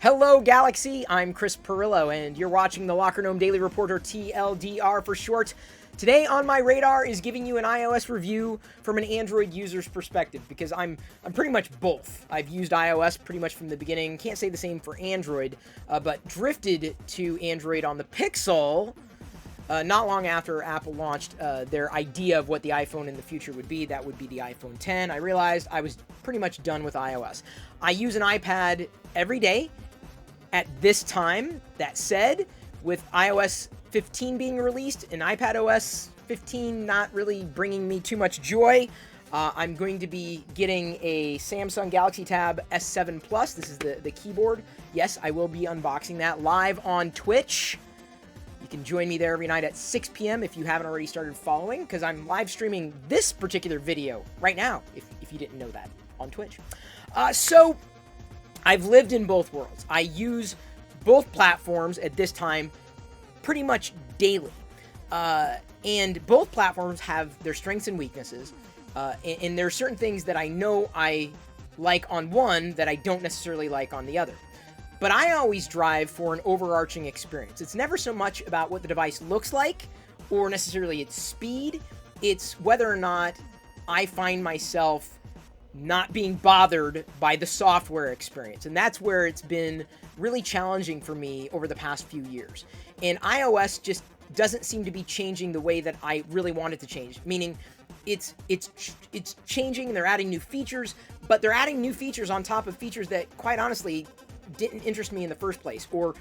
Hello, Galaxy. I'm Chris Pirillo, and you're watching the Locker Gnome Daily Reporter, TLDR for short. Today on my radar is giving you an iOS review from an Android user's perspective, because I'm pretty much both. I've used iOS pretty much from the beginning. Can't say the same for Android, but drifted to Android on the Pixel not long after Apple launched their idea of what the iPhone in the future would be. That would be the iPhone 10. I realized I was pretty much done with iOS. I use an iPad every day at this time. That said, with iOS 15 being released and iPadOS 15 not really bringing me too much joy, I'm going to be getting a Samsung Galaxy Tab S7 Plus. This is the keyboard. Yes, I will be unboxing that live on Twitch. You can join me there every night at 6 p.m. if you haven't already started following, because I'm live streaming this particular video right now, if you didn't know that, on Twitch. So I've lived in both worlds. I use both platforms at this time pretty much daily. And both platforms have their strengths and weaknesses. And there are certain things that I know I like on one that I don't necessarily like on the other. But I always drive for an overarching experience. It's never so much about what the device looks like or necessarily its speed. It's whether or not I find myself not being bothered by the software experience. And that's where it's been really challenging for me over the past few years. And iOS just doesn't seem to be changing the way that I really want it to change. Meaning, it's changing, and they're adding new features, but they're adding new features on top of features that, quite honestly, didn't interest me in the first place, or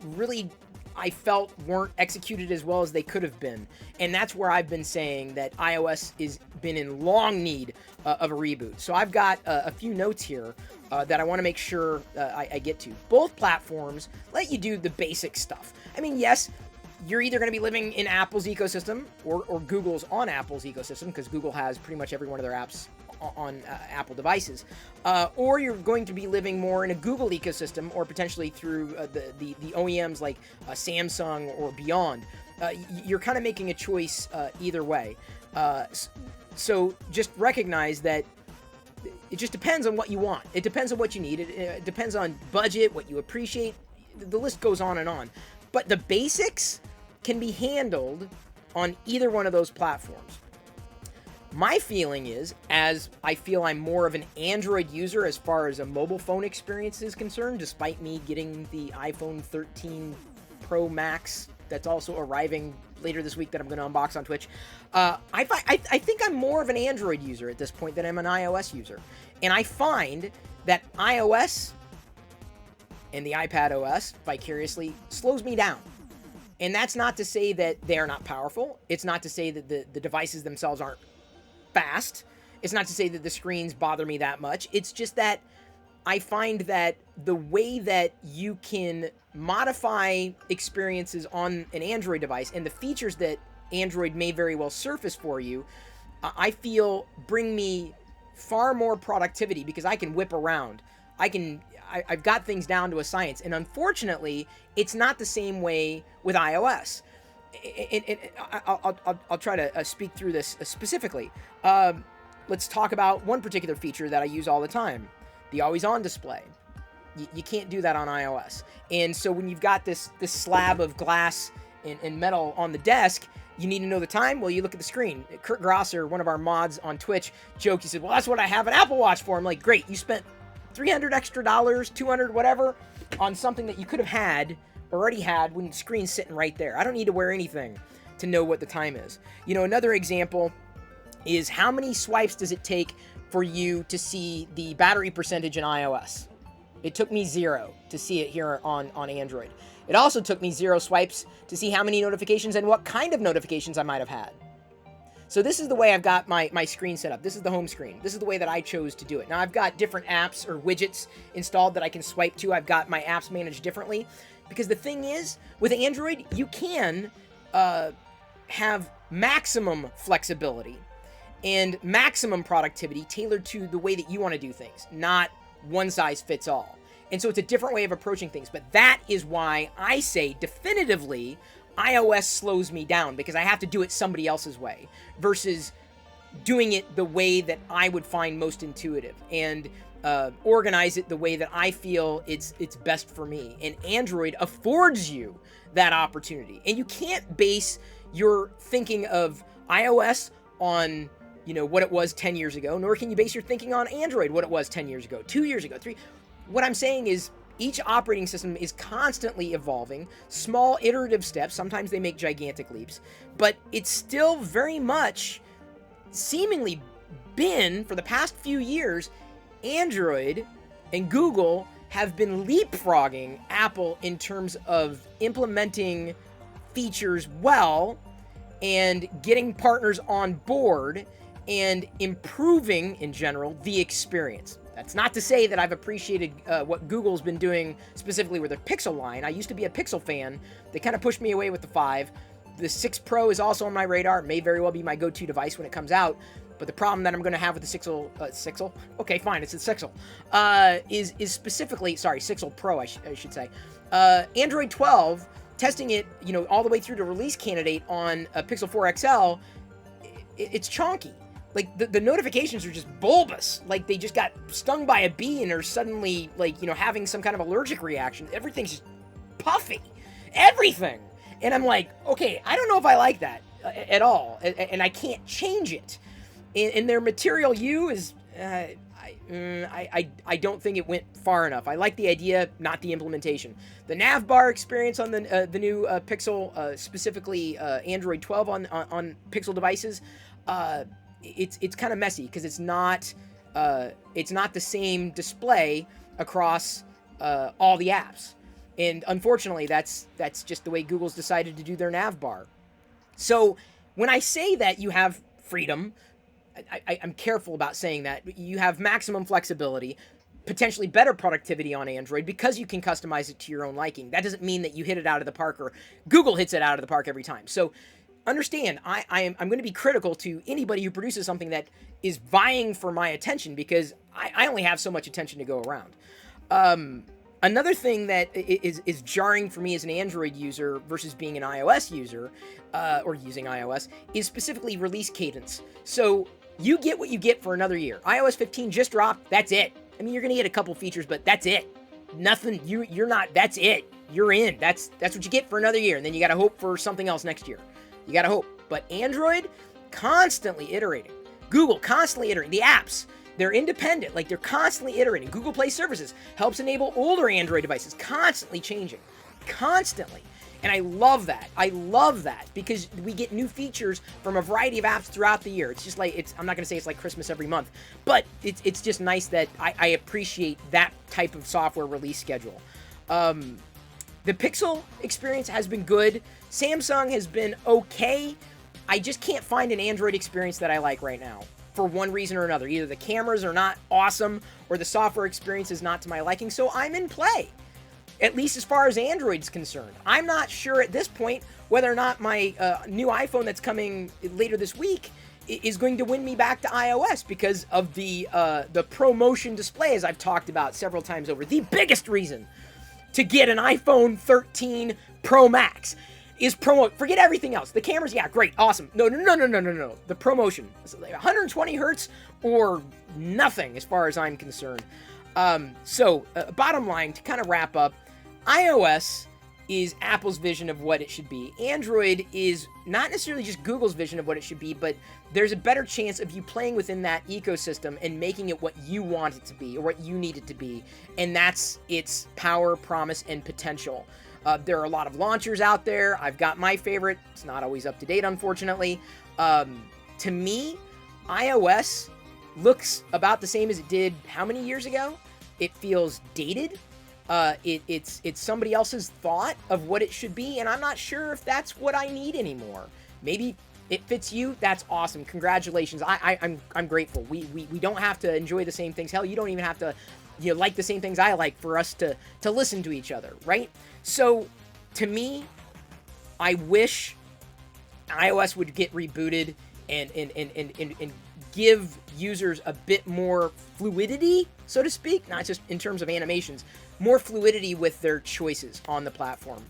really I felt weren't executed as well as they could have been. And that's where I've been saying that iOS is been in long need of a reboot. So I've got a few notes here that I want to make sure I get to. Both platforms let you do the basic stuff. I mean, yes, you're either going to be living in Apple's ecosystem or Google's on Apple's ecosystem, because Google has pretty much every one of their apps on Apple devices, or you're going to be living more in a Google ecosystem, or potentially through the OEMs like Samsung or beyond. You're kind of making a choice either way. So just recognize that it just depends on what you want. It depends on what you need. It depends on budget, what you appreciate. The list goes on and on. But the basics can be handled on either one of those platforms. My feeling is, as I feel I'm more of an Android user as far as a mobile phone experience is concerned, despite me getting the iPhone 13 Pro Max that's also arriving later this week that I'm going to unbox on Twitch, I think I'm more of an Android user at this point than I'm an iOS user. And I find that iOS and the iPadOS vicariously slows me down. And that's not to say that they are not powerful. It's not to say that the devices themselves aren't fast. It's not to say that the screens bother me that much. It's just that I find that the way that you can modify experiences on an Android device and the features that Android may very well surface for you, I feel bring me far more productivity, because I can whip around. I've got things down to a science. And unfortunately, it's not the same way with iOS. I'll try to speak through this specifically. Let's talk about one particular feature that I use all the time, the always-on display. You can't do that on iOS. And so when you've got this slab of glass and metal on the desk, you need to know the time. Well, you look at the screen. Kurt Grosser, one of our mods on Twitch, joked. He said, "Well, that's what I have an Apple Watch for." I'm like, great. You spent $300 extra, $200, whatever, on something that you could have had, already had, when the screen's sitting right there. I don't need to wear anything to know what the time is. You know, another example is, how many swipes does it take for you to see the battery percentage in iOS? It took me 0 to see it here on Android. It also took me 0 swipes to see how many notifications and what kind of notifications I might have had. So this is the way I've got my screen set up. This is the home screen. This is the way that I chose to do it. Now, I've got different apps or widgets installed that I can swipe to. I've got my apps managed differently. Because the thing is, with Android, you can have maximum flexibility and maximum productivity tailored to the way that you want to do things, not one size fits all. And so it's a different way of approaching things. But that is why I say definitively iOS slows me down, because I have to do it somebody else's way versus doing it the way that I would find most intuitive. And organize it the way that I feel it's best for me. And Android affords you that opportunity. And you can't base your thinking of iOS on, you know, what it was 10 years ago, nor can you base your thinking on Android what it was 10 years ago, 2 years ago, 3. What I'm saying is each operating system is constantly evolving, small iterative steps. Sometimes they make gigantic leaps, but it's still very much seemingly been, for the past few years, Android and Google have been leapfrogging Apple in terms of implementing features well and getting partners on board and improving, in general, the experience. That's not to say that I've appreciated what Google's been doing specifically with their Pixel line. I used to be a Pixel fan. They kind of pushed me away with the 5. The 6 Pro is also on my radar. It may very well be my go-to device when it comes out. But the problem that I'm going to have with the Sixel, okay, fine, it's the Sixel, is specifically, sorry, Sixel Pro, I should say, Android 12, testing it, you know, all the way through to release candidate on a Pixel 4 XL, it's chonky. Like, the notifications are just bulbous. Like, they just got stung by a bee and are suddenly, like, you know, having some kind of allergic reaction. Everything's just puffy. Everything. And I'm like, okay, I don't know if I like that at all. And I can't change it. And their Material U is, I don't think it went far enough. I like the idea, not the implementation. The nav bar experience on the new Pixel, specifically Android 12 on Pixel devices, it's kind of messy because it's not the same display across all the apps. And unfortunately, that's just the way Google's decided to do their nav bar. So when I say that you have freedom, I'm careful about saying that. You have maximum flexibility, potentially better productivity on Android because you can customize it to your own liking. That doesn't mean that you hit it out of the park or Google hits it out of the park every time. So understand, I'm going to be critical to anybody who produces something that is vying for my attention because I only have so much attention to go around. Another thing that is jarring for me as an Android user versus being an iOS user, or using iOS, is specifically release cadence. So you get what you get for another year. iOS 15 just dropped. That's it. I mean, you're going to get a couple features, but that's it. Nothing. You're not. That's it. You're in. That's what you get for another year. And then you got to hope for something else next year. You got to hope. But Android, constantly iterating. Google, constantly iterating. The apps, they're independent. Like, they're constantly iterating. Google Play Services helps enable older Android devices. Constantly changing. Constantly. And I love that. I love that because we get new features from a variety of apps throughout the year. It's just like, I'm not going to say it's like Christmas every month, but it's just nice that I appreciate that type of software release schedule. The Pixel experience has been good. Samsung has been okay. I just can't find an Android experience that I like right now for one reason or another. Either the cameras are not awesome or the software experience is not to my liking, so I'm in play. At least as far as Android's concerned. I'm not sure at this point whether or not my new iPhone that's coming later this week is going to win me back to iOS because of the ProMotion display, as I've talked about several times over. The biggest reason to get an iPhone 13 Pro Max is forget everything else. The cameras, yeah, great, awesome. No. The ProMotion. 120 hertz or nothing as far as I'm concerned. Bottom line, to kind of wrap up, iOS is Apple's vision of what it should be. Android is not necessarily just Google's vision of what it should be, but there's a better chance of you playing within that ecosystem and making it what you want it to be or what you need it to be. And that's its power, promise, and potential. There are a lot of launchers out there. I've got my favorite. It's not always up to date, unfortunately. To me, iOS looks about the same as it did how many years ago? It feels dated. It's somebody else's thought of what it should be, and I'm not sure if that's what I need anymore. Maybe it fits you. That's awesome. Congratulations. I'm grateful. We don't have to enjoy the same things. Hell, you don't even have to like the same things I like for us to listen to each other, right? So, to me, I wish iOS would get rebooted and give users a bit more fluidity, so to speak, not just in terms of animations, more fluidity with their choices on the platform.